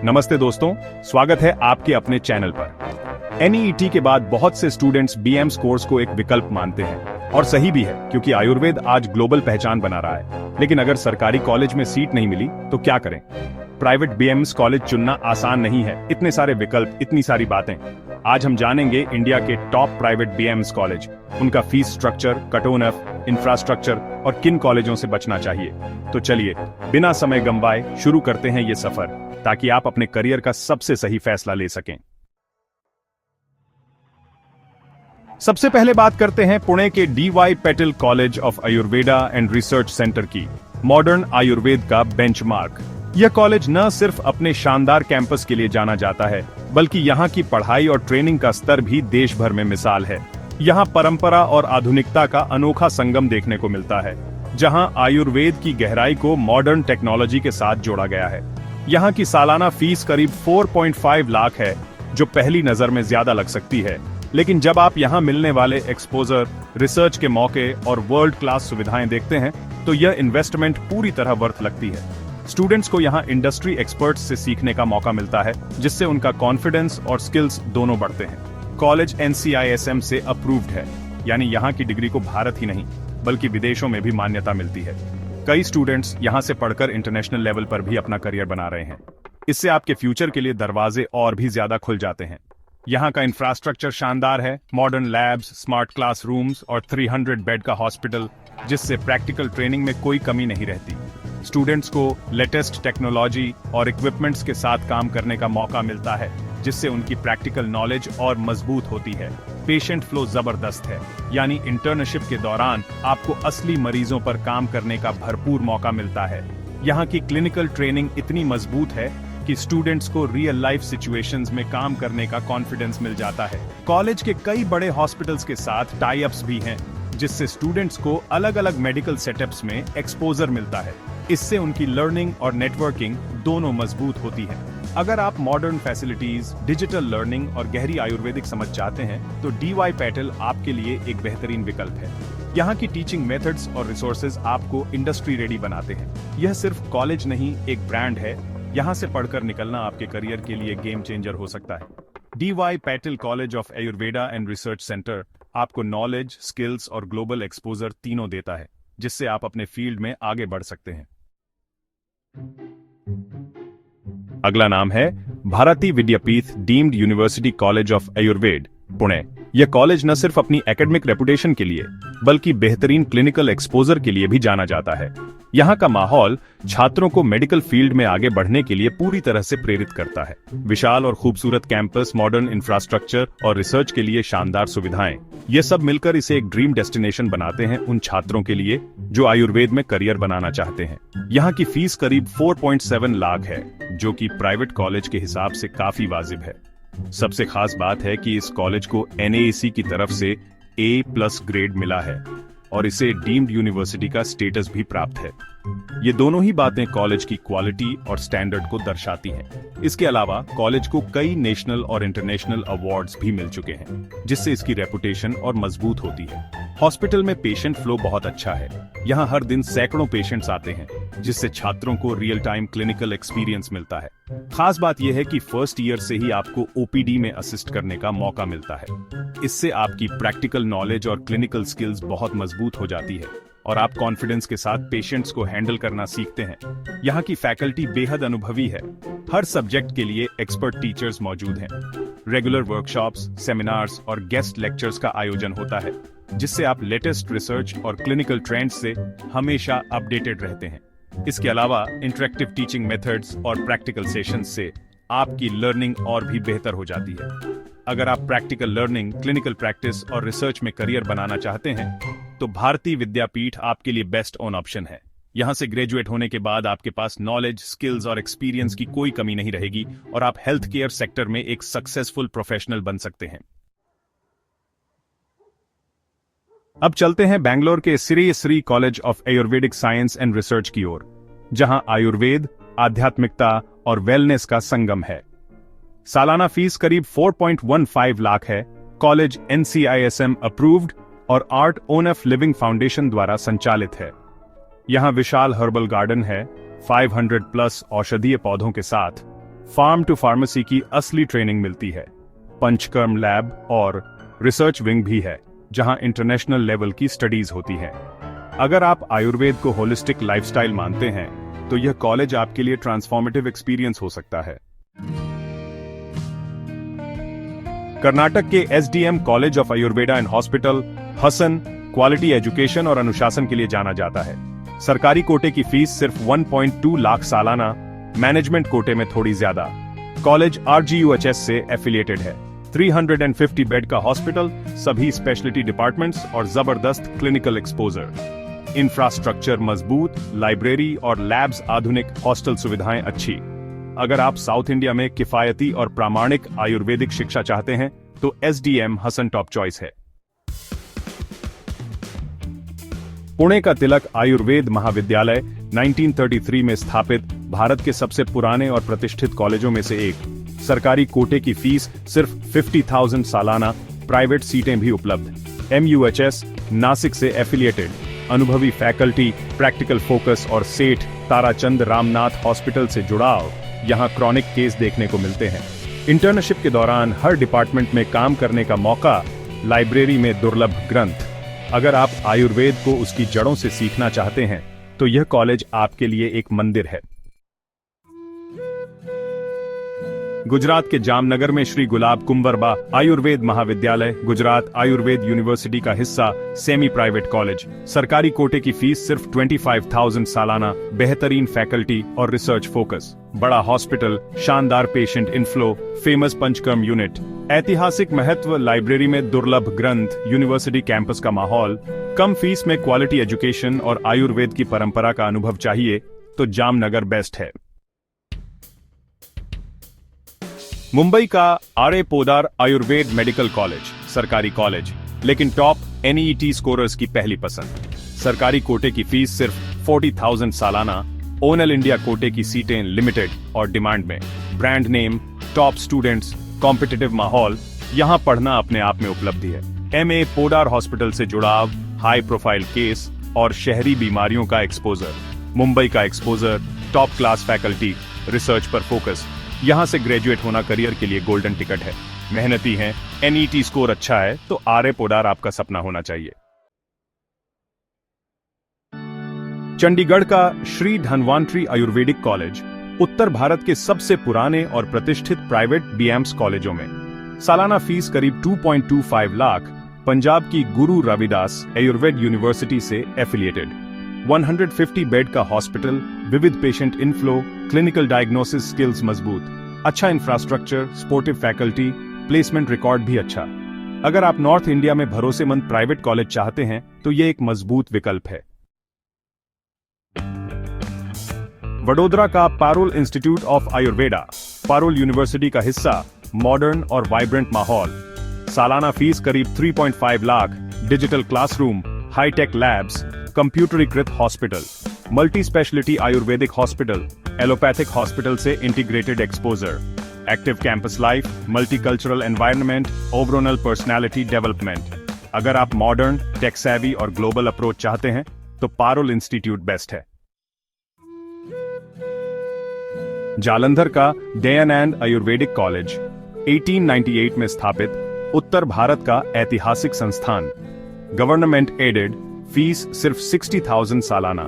नमस्ते दोस्तों, स्वागत है आपके अपने चैनल पर। एनईईटी के बाद बहुत से स्टूडेंट्स बीएम्स कोर्स को एक विकल्प मानते हैं और सही भी है, क्योंकि आयुर्वेद आज ग्लोबल पहचान बना रहा है। लेकिन अगर सरकारी कॉलेज में सीट नहीं मिली तो क्या करें? प्राइवेट बीएम्स कॉलेज चुनना आसान नहीं है, इतने सारे विकल्प, इतनी सारी बातें। आज हम जानेंगे इंडिया के टॉप प्राइवेट बीएम्स कॉलेज, उनका fees structure, cut off, infrastructure और किन कॉलेजों से बचना चाहिए। तो चलिए बिना समय गंवाए शुरू करते हैं ये सफर, ताकि आप अपने करियर का सबसे सही फैसला ले सकें। सबसे पहले बात करते हैं पुणे के DY Patil college of Ayurveda and research centre की, मॉडर्न आयुर्वेद का बेंचमार्क। यह कॉलेज न सिर्फ अपने शानदार कैंपस के लिए जाना जाता है, बल्कि यहाँ की पढ़ाई और ट्रेनिंग का स्तर भी देश भर में मिसाल है। यहाँ परंपरा और आधुनिकता का अनोखा संगम देखने को मिलता है, जहाँ आयुर्वेद की गहराई को मॉडर्न टेक्नोलॉजी के साथ जोड़ा गया है। यहाँ की सालाना फीस करीब 4.5 लाख है, जो पहली नजर में ज्यादा लग सकती है, लेकिन जब आप यहाँ मिलने वाले एक्सपोजर, रिसर्च के मौके और वर्ल्ड क्लास सुविधाएं देखते हैं, तो यह इन्वेस्टमेंट पूरी तरह वर्थ लगती है। स्टूडेंट्स को यहाँ इंडस्ट्री एक्सपर्ट्स से सीखने का मौका मिलता है, जिससे उनका कॉन्फिडेंस और स्किल्स दोनों बढ़ते हैं। कॉलेज NCISM से अप्रूव्ड है, यानी यहाँ की डिग्री को भारत ही नहीं बल्कि विदेशों में भी मान्यता मिलती है। कई स्टूडेंट्स यहाँ से पढ़कर इंटरनेशनल लेवल पर भी अपना करियर बना रहे हैं। इससे आपके फ्यूचर के लिए दरवाजे और भी ज्यादा खुल जाते हैं। यहाँ का इंफ्रास्ट्रक्चर शानदार है, मॉडर्न लैब्स, स्मार्ट क्लासरूम्स और 300 बेड का हॉस्पिटल, जिससे प्रैक्टिकल ट्रेनिंग में कोई कमी नहीं रहती। स्टूडेंट्स को लेटेस्ट टेक्नोलॉजी और इक्विपमेंट्स के साथ काम करने का मौका मिलता है, जिससे उनकी प्रैक्टिकल नॉलेज और मजबूत होती है। पेशेंट फ्लो जबरदस्त है, यानी इंटर्नशिप के दौरान आपको असली मरीजों पर काम करने का भरपूर मौका मिलता है। यहाँ की क्लिनिकल ट्रेनिंग इतनी मजबूत है कि स्टूडेंट्स को रियल लाइफ सिचुएशंस में काम करने का कॉन्फिडेंस मिल जाता है। कॉलेज के कई बड़े हॉस्पिटल्स के साथ टाई अप्स भी हैं, जिससे स्टूडेंट्स को अलग अलग मेडिकल सेटअप्स में एक्सपोजर मिलता है। इससे उनकी लर्निंग और नेटवर्किंग दोनों मजबूत होती है। अगर आप मॉडर्न फैसिलिटीज, डिजिटल लर्निंग और गहरी आयुर्वेदिक समझ चाहते हैं, तो डीवाई पैटिल आपके लिए एक बेहतरीन विकल्प है। यहाँ की टीचिंग मेथड्स और रिसोर्सेज आपको इंडस्ट्री रेडी बनाते हैं। यह सिर्फ कॉलेज नहीं, एक ब्रांड है। यहाँ से पढ़कर निकलना आपके करियर के लिए गेम चेंजर हो सकता है। DY Patil college of Ayurveda and research centre आपको नॉलेज, स्किल्स और ग्लोबल एक्सपोजर तीनों देता है, जिससे आप अपने फील्ड में आगे बढ़ सकते हैं। अगला नाम है Bharati Vidyapeeth deemed university college of Ayurved, Pune. यह कॉलेज न सिर्फ अपनी एकेडमिक रेपुटेशन के लिए, बल्कि बेहतरीन क्लिनिकल एक्सपोजर के लिए भी जाना जाता है। यहाँ का माहौल छात्रों को मेडिकल फील्ड में आगे बढ़ने के लिए पूरी तरह से प्रेरित करता है। विशाल और खूबसूरत कैंपस, मॉडर्न इंफ्रास्ट्रक्चर और रिसर्च के लिए शानदार सुविधाएं, ये सब मिलकर इसे एक ड्रीम डेस्टिनेशन बनाते हैं उन छात्रों के लिए जो आयुर्वेद में करियर बनाना चाहते हैं। यहाँ की फीस करीब 4.7 लाख है, जो कि प्राइवेट कॉलेज के हिसाब से काफी वाजिब है। सबसे खास बात है कि इस कॉलेज को NAAC की तरफ से A+ ग्रेड मिला है और इसे डीम्ड यूनिवर्सिटी का स्टेटस भी प्राप्त है। ये दोनों ही बातें कॉलेज की क्वालिटी और स्टैंडर्ड को दर्शाती हैं। इसके अलावा कॉलेज को कई नेशनल और इंटरनेशनल अवार्ड्स भी मिल चुके हैं, जिससे इसकी रेपुटेशन और मजबूत होती है। हॉस्पिटल में पेशेंट फ्लो बहुत अच्छा है। यहाँ हर दिन सैकड़ों पेशेंट्स आते हैं, जिससे छात्रों को रियल टाइम क्लिनिकल एक्सपीरियंस मिलता है। खास बात यह है कि फर्स्ट ईयर से ही आपको OPD में असिस्ट करने का मौका मिलता है। इससे आपकी प्रैक्टिकल नॉलेज और क्लिनिकल स्किल्स बहुत मजबूत हो जाती है और आप कॉन्फिडेंस के साथ पेशेंट्स को हैंडल करना सीखते हैं। यहाँ की फैकल्टी बेहद अनुभवी है। हर सब्जेक्ट के लिए एक्सपर्ट टीचर्स मौजूद हैं। रेगुलर वर्कशॉप्स, सेमिनार्स और गेस्ट लेक्चर्स का आयोजन होता है, जिससे आप लेटेस्ट रिसर्च और क्लिनिकल ट्रेंड्स से हमेशा अपडेटेड रहते हैं। इसके अलावा इंटरेक्टिव टीचिंग मेथड्स और प्रैक्टिकल सेशंस से आपकी लर्निंग और भी बेहतर हो जाती है। अगर आप प्रैक्टिकल लर्निंग, क्लिनिकल प्रैक्टिस और रिसर्च में करियर बनाना चाहते हैं, तो भारती विद्यापीठ आपके लिए बेस्ट ऑन ऑप्शन है। यहाँ से ग्रेजुएट होने के बाद आपके पास नॉलेज, स्किल्स और एक्सपीरियंस की कोई कमी नहीं रहेगी और आप हेल्थ केयर सेक्टर में एक सक्सेसफुल प्रोफेशनल बन सकते हैं। अब चलते हैं बैंगलोर के Shri college of Ayurvedic science and research की ओर, जहां आयुर्वेद, आध्यात्मिकता और वेलनेस का संगम है। सालाना फीस करीब 4.15 लाख है। कॉलेज NCISM अप्रूव्ड और आर्ट ऑफ लिविंग फाउंडेशन द्वारा संचालित है। यहाँ विशाल हर्बल गार्डन है, 500 प्लस औषधीय पौधों के साथ फार्म टू फार्मेसी की असली ट्रेनिंग मिलती है। पंचकर्म लैब और रिसर्च विंग भी है, जहां इंटरनेशनल लेवल की स्टडीज होती हैं। अगर आप आयुर्वेद को होलिस्टिक लाइफस्टाइल मानते हैं, तो यह कॉलेज आपके लिए ट्रांसफॉर्मेटिव एक्सपीरियंस हो सकता है। कर्नाटक के SDM college of Ayurveda and hospital Hassan quality education और अनुशासन के लिए जाना जाता है। सरकारी कोटे की फीस सिर्फ 1.2 लाख सालाना, मैनेजमेंट कोटे में थोड़ी ज्यादा। कॉलेज RGUHS से एफिलिएटेड है। 350 बेड का हॉस्पिटल, सभी स्पेशलिटी डिपार्टमेंट्स और जबरदस्त क्लिनिकल एक्सपोजर। इंफ्रास्ट्रक्चर मजबूत, लाइब्रेरी और लैब्स आधुनिक, हॉस्टल सुविधाएं अच्छी। अगर आप साउथ इंडिया में किफायती और प्रामाणिक आयुर्वेदिक शिक्षा चाहते हैं, तो एसडीएम हसन टॉप चॉइस है। पुणे का तिलक आयुर्वेद महाविद्यालय 1933 में स्थापित भारत के सबसे पुराने और प्रतिष्ठित कॉलेजों में से एक। सरकारी कोटे की फीस सिर्फ 50,000 सालाना, प्राइवेट सीटें भी उपलब्ध। MUHS नासिक से एफिलिएटेड, अनुभवी फैकल्टी, प्रैक्टिकल फोकस और सेठ ताराचंद रामनाथ हॉस्पिटल से जुड़ाव यहां क्रॉनिक केस देखने को मिलते हैं। इंटर्नशिप के दौरान हर डिपार्टमेंट में काम करने का मौका, लाइब्रेरी में दुर्लभ ग्रंथ। अगर आप आयुर्वेद को उसकी जड़ों से सीखना चाहते हैं, तो यह कॉलेज आपके लिए एक मंदिर है। गुजरात के जामनगर में श्री गुलाब कुंवरबा आयुर्वेद महाविद्यालय, गुजरात आयुर्वेद यूनिवर्सिटी का हिस्सा, सेमी प्राइवेट कॉलेज। सरकारी कोटे की फीस सिर्फ 25,000 सालाना, बेहतरीन फैकल्टी और रिसर्च फोकस। बड़ा हॉस्पिटल, शानदार patient inflow, famous panchakarma unit, ऐतिहासिक महत्व, लाइब्रेरी में दुर्लभ ग्रंथ, यूनिवर्सिटी कैंपस का माहौल, कम फीस में क्वालिटी एजुकेशन और आयुर्वेद की परंपरा का अनुभव चाहिए, तो जामनगर बेस्ट है। मुंबई का R A Podar Ayurveda medical college, सरकारी कॉलेज, लेकिन टॉप NEET स्कोरर्स की पहली पसंद। सरकारी कोटे की फीस सिर्फ 40,000 सालाना, ओनल इंडिया कोटे की सीटें लिमिटेड और डिमांड में। Brand name, top students, competitive माहौल, यहां पढ़ना अपने आप में उपलब्धि है। MA पोदार हॉस्पिटल से जुड़ाव, हाई प्रोफाइल केस और शहरी बीमारियों का एक्सपोजर। मुंबई का exposure, top class faculty, research पर फोकस। यहां से ग्रेजुएट होना करियर के लिए गोल्डन टिकट है। मेहनती हैं, NEET स्कोर अच्छा है, तो आर ए पोदार आपका सपना होना चाहिए। चंडीगढ़ का श्री धन्वंतरी आयुर्वेदिक कॉलेज उत्तर भारत के सबसे पुराने और प्रतिष्ठित प्राइवेट BAMS कॉलेजों में। सालाना फीस करीब 2.25 लाख। पंजाब की गुरु रविदास आयुर्वेद यूनिवर्सिटी से एफिलिएटेड। 150 बेड का हॉस्पिटल, विविध patient inflow, clinical diagnosis skills मजबूत, अच्छा infrastructure, supportive faculty, placement record भी अच्छा। अगर आप नॉर्थ इंडिया में भरोसेमंद प्राइवेट कॉलेज चाहते हैं, तो यह एक मजबूत विकल्प है। वडोदरा का Parul institute of Ayurveda, Parul university का हिस्सा, मॉडर्न और वाइब्रेंट माहौल। सालाना फीस करीब 3.5 lakh, digital classroom, hi tech labs, कंप्यूटरीकृत hospital, multi speciality ayurvedic hospital, allopathic hospital से integrated exposure, active campus life, multicultural environment, overall personality development. अगर आप मॉडर्न, टेक सेवी और ग्लोबल अप्रोच चाहते हैं, तो पारुल इंस्टीट्यूट बेस्ट है। जालंधर का दयानंद आयुर्वेदिक कॉलेज 1898 में स्थापित, उत्तर भारत का ऐतिहासिक संस्थान। गवर्नमेंट एडेड, फीस सिर्फ 60,000 सालाना।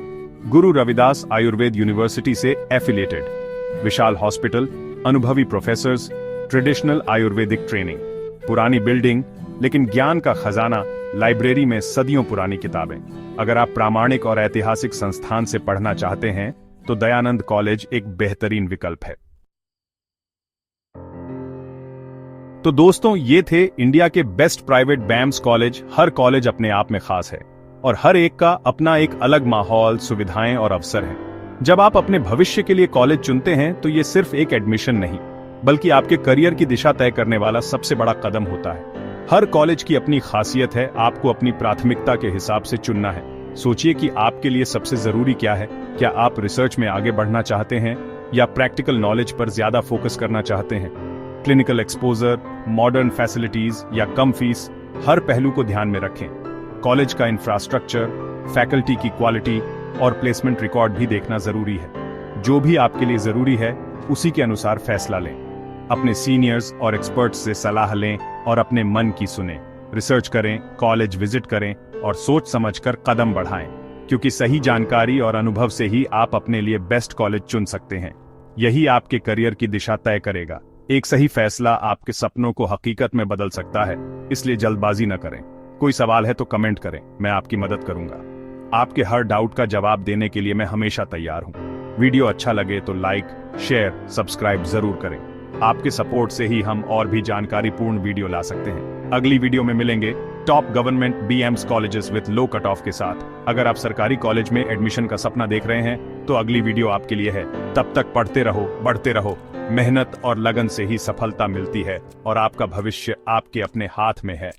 गुरु रविदास आयुर्वेद यूनिवर्सिटी से एफिलिएटेड। विशाल हॉस्पिटल, अनुभवी प्रोफेसर्स, ट्रेडिशनल आयुर्वेदिक ट्रेनिंग। पुरानी बिल्डिंग, लेकिन ज्ञान का खजाना, लाइब्रेरी में सदियों पुरानी किताबें। अगर आप प्रामाणिक और ऐतिहासिक संस्थान से पढ़ना चाहते हैं, तो दयानंद कॉलेज एक बेहतरीन विकल्प है। तो दोस्तों, ये थे इंडिया के बेस्ट प्राइवेट BAMS कॉलेज। हर कॉलेज अपने आप में खास है और हर एक का अपना एक अलग माहौल, सुविधाएं और अवसर हैं। जब आप अपने भविष्य के लिए कॉलेज चुनते हैं, तो ये सिर्फ एक एडमिशन नहीं, बल्कि आपके करियर की दिशा तय करने वाला सबसे बड़ा कदम होता है। हर कॉलेज की अपनी खासियत है, आपको अपनी प्राथमिकता के हिसाब से चुनना है। सोचिए कि आपके लिए सबसे जरूरी क्या है। क्या आप रिसर्च में आगे बढ़ना चाहते हैं या प्रैक्टिकल नॉलेज पर ज्यादा फोकस करना चाहते हैं? क्लिनिकल एक्सपोजर, मॉडर्न फैसिलिटीज या कम फीस, हर पहलू को ध्यान में रखें। कॉलेज का इंफ्रास्ट्रक्चर, फैकल्टी की क्वालिटी और प्लेसमेंट रिकॉर्ड भी देखना जरूरी है। जो भी आपके लिए जरूरी है उसी के अनुसार फैसला लें। अपने सीनियर्स और एक्सपर्ट्स से सलाह लें और अपने मन की सुनें। रिसर्च करें, कॉलेज विजिट करें और सोच समझकर कदम बढ़ाएं, क्योंकि सही जानकारी और अनुभव से ही आप अपने लिए बेस्ट कॉलेज चुन सकते हैं। यही आपके करियर की दिशा तय करेगा। एक सही फैसला आपके सपनों को हकीकत में बदल सकता है, इसलिए जल्दबाजी न करें। कोई सवाल है तो कमेंट करें, मैं आपकी मदद करूंगा। आपके हर डाउट का जवाब देने के लिए मैं हमेशा तैयार हूं। वीडियो अच्छा लगे तो लाइक, शेयर, सब्सक्राइब जरूर करें। आपके सपोर्ट से ही हम और भी जानकारीपूर्ण वीडियो ला सकते हैं। अगली वीडियो में मिलेंगे top government BAMS colleges with low cut off के साथ। अगर आप सरकारी कॉलेज में एडमिशन का सपना देख रहे हैं तो अगली वीडियो आपके लिए है। तब तक पढ़ते रहो, बढ़ते रहो। मेहनत और लगन से ही सफलता मिलती है और आपका भविष्य आपके अपने हाथ में है।